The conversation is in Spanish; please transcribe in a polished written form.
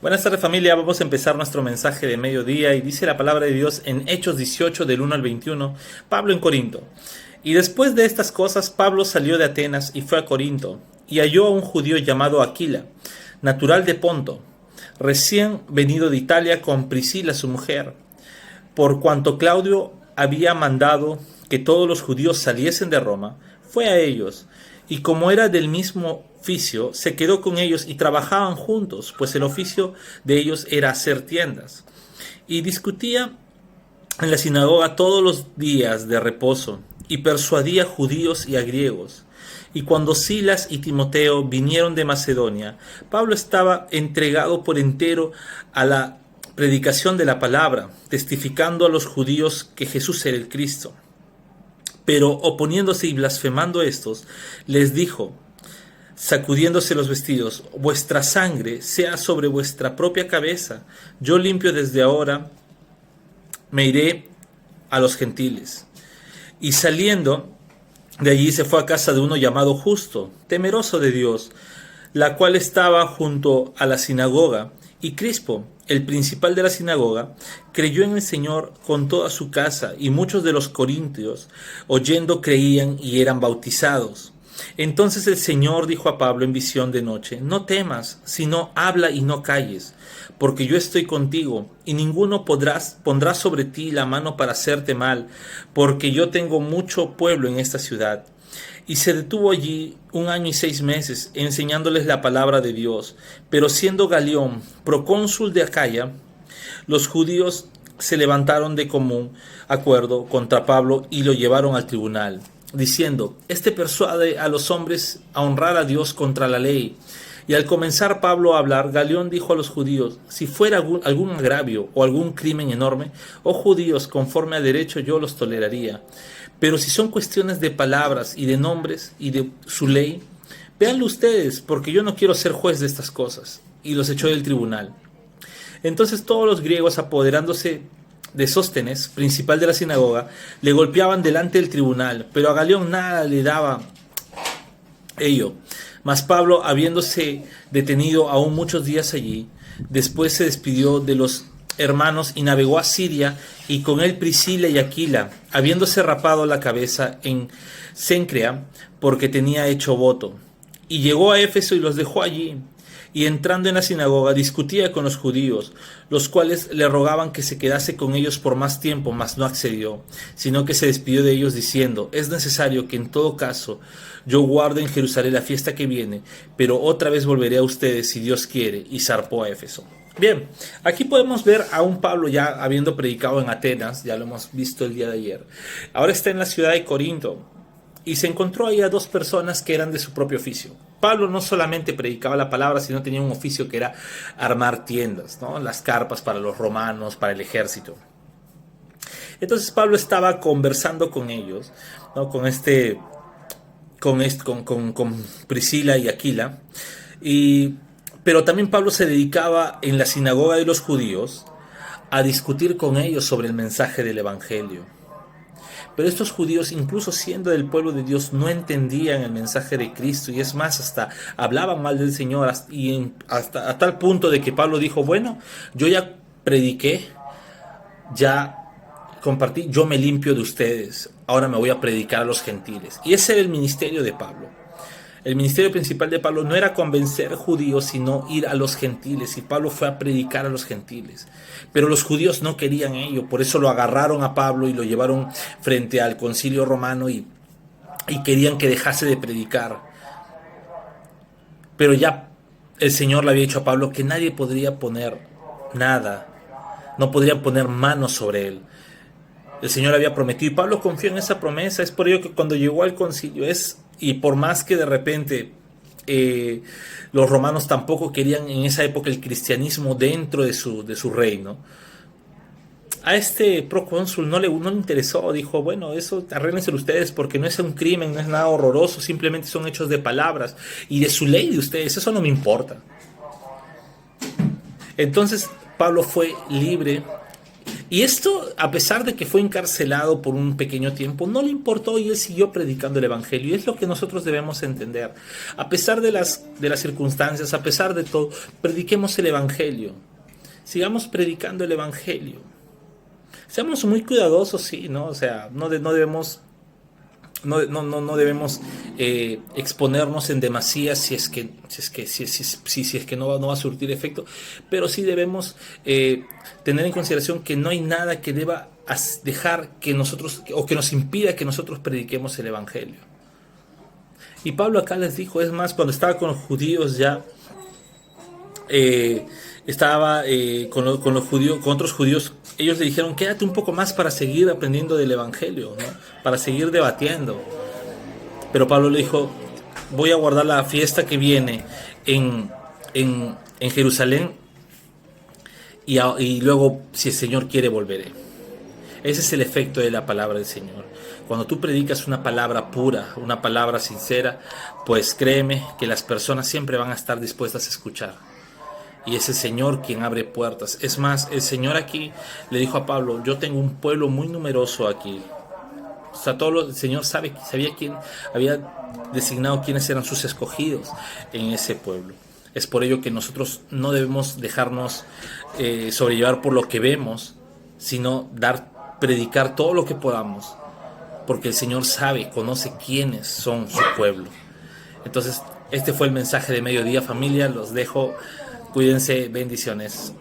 Buenas tardes, familia. Vamos a empezar nuestro mensaje de mediodía y dice la palabra de Dios en Hechos 18 del 1 al 21, Pablo en Corinto. Y después de estas cosas, Pablo salió de Atenas y fue a Corinto y halló a un judío llamado Aquila, natural de Ponto, recién venido de Italia con Priscila su mujer, por cuanto Claudio había mandado que todos los judíos saliesen de Roma, fue a ellos, y como era del mismo oficio, se quedó con ellos y trabajaban juntos, pues el oficio de ellos era hacer tiendas. Y discutía en la sinagoga todos los días de reposo, y persuadía a judíos y a griegos. Y cuando Silas y Timoteo vinieron de Macedonia, Pablo estaba entregado por entero a la predicación de la palabra, testificando a los judíos que Jesús era el Cristo. Pero oponiéndose y blasfemando estos, les dijo, sacudiéndose los vestidos, vuestra sangre sea sobre vuestra propia cabeza, yo limpio desde ahora, me iré a los gentiles. Y saliendo de allí se fue a casa de uno llamado Justo, temeroso de Dios, la cual estaba junto a la sinagoga, y Crispo, el principal de la sinagoga, creyó en el Señor con toda su casa, y muchos de los corintios, oyendo, creían y eran bautizados. Entonces el Señor dijo a Pablo en visión de noche, no temas, sino habla y no calles, porque yo estoy contigo, y ninguno pondrá sobre ti la mano para hacerte mal, porque yo tengo mucho pueblo en esta ciudad. Y se detuvo allí 1 año y 6 meses, enseñándoles la palabra de Dios. Pero siendo Galión procónsul de Acaya, los judíos se levantaron de común acuerdo contra Pablo y lo llevaron al tribunal, diciendo, este persuade a los hombres a honrar a Dios contra la ley. Y al comenzar Pablo a hablar, Galión dijo a los judíos, si fuera algún agravio o algún crimen enorme, oh judíos, conforme a derecho yo los toleraría. Pero si son cuestiones de palabras y de nombres y de su ley, véanlo ustedes, porque yo no quiero ser juez de estas cosas. Y los echó del tribunal. Entonces todos los griegos, apoderándose de Sóstenes, principal de la sinagoga, le golpeaban delante del tribunal, pero a Galión nada le daba ello. Mas Pablo, habiéndose detenido aún muchos días allí, después se despidió de los hermanos y navegó a Siria, y con él Priscila y Aquila, habiéndose rapado la cabeza en Cencrea, porque tenía hecho voto. Y llegó a Éfeso y los dejó allí. Y entrando en la sinagoga discutía con los judíos, los cuales le rogaban que se quedase con ellos por más tiempo, mas no accedió, sino que se despidió de ellos diciendo, es necesario que en todo caso yo guarde en Jerusalén la fiesta que viene, pero otra vez volveré a ustedes si Dios quiere, y zarpó a Éfeso. Bien, aquí podemos ver a un Pablo ya habiendo predicado en Atenas, ya lo hemos visto el día de ayer. Ahora está en la ciudad de Corinto. Y se encontró ahí a dos personas que eran de su propio oficio. Pablo no solamente predicaba la palabra, sino tenía un oficio que era armar tiendas, ¿no? Las carpas para los romanos, para el ejército. Entonces Pablo estaba conversando con ellos, ¿no? Con Priscila y Aquila. Pero también Pablo se dedicaba en la sinagoga de los judíos a discutir con ellos sobre el mensaje del evangelio. Pero estos judíos, incluso siendo del pueblo de Dios, no entendían el mensaje de Cristo, y es más, hasta hablaban mal del Señor, hasta a tal punto de que Pablo dijo, bueno, yo ya prediqué, ya compartí, yo me limpio de ustedes, ahora me voy a predicar a los gentiles. Y ese era el ministerio de Pablo. El ministerio principal de Pablo no era convencer judíos, sino ir a los gentiles. Y Pablo fue a predicar a los gentiles. Pero los judíos no querían ello. Por eso lo agarraron a Pablo y lo llevaron frente al concilio romano y querían que dejase de predicar. Pero ya el Señor le había dicho a Pablo que nadie podría poner nada. No podrían poner manos sobre él. El Señor había prometido y Pablo confió en esa promesa. Es por ello que cuando llegó al concilio y por más que de repente los romanos tampoco querían en esa época el cristianismo dentro de su reino, a este procónsul no le interesó. Dijo, bueno, eso arréglenselo ustedes, porque no es un crimen, no es nada horroroso, simplemente son hechos de palabras y de su ley de ustedes, eso no me importa. Entonces Pablo fue libre Y esto, a pesar de que fue encarcelado por un pequeño tiempo, no le importó y él siguió predicando el Evangelio. Y es lo que nosotros debemos entender. A pesar de las circunstancias, a pesar de todo, prediquemos el Evangelio. Sigamos predicando el Evangelio. Seamos muy cuidadosos, sí, ¿no? O sea, no debemos no debemos exponernos en demasía si es que no va a surtir efecto, pero sí debemos tener en consideración que no hay nada que deba dejar que nosotros o que nos impida que nosotros prediquemos el Evangelio. Y Pablo acá les dijo, es más, cuando estaba con los judíos ya, estaba con los judíos, con otros judíos, ellos le dijeron, quédate un poco más para seguir aprendiendo del Evangelio, ¿no? Para seguir debatiendo. Pero Pablo le dijo, voy a guardar la fiesta que viene en Jerusalén y luego, si el Señor quiere, volveré. Ese es el efecto de la palabra del Señor. Cuando tú predicas una palabra pura, una palabra sincera, pues créeme que las personas siempre van a estar dispuestas a escuchar. Y es el Señor quien abre puertas. Es más, el Señor aquí le dijo a Pablo, yo tengo un pueblo muy numeroso aquí. O sea, el Señor sabía quién había designado quiénes eran sus escogidos en ese pueblo. Es por ello que nosotros no debemos dejarnos sobrellevar por lo que vemos, sino predicar todo lo que podamos. Porque el Señor conoce quiénes son su pueblo. Entonces, este fue el mensaje de mediodía, familia. Los dejo. Cuídense, bendiciones.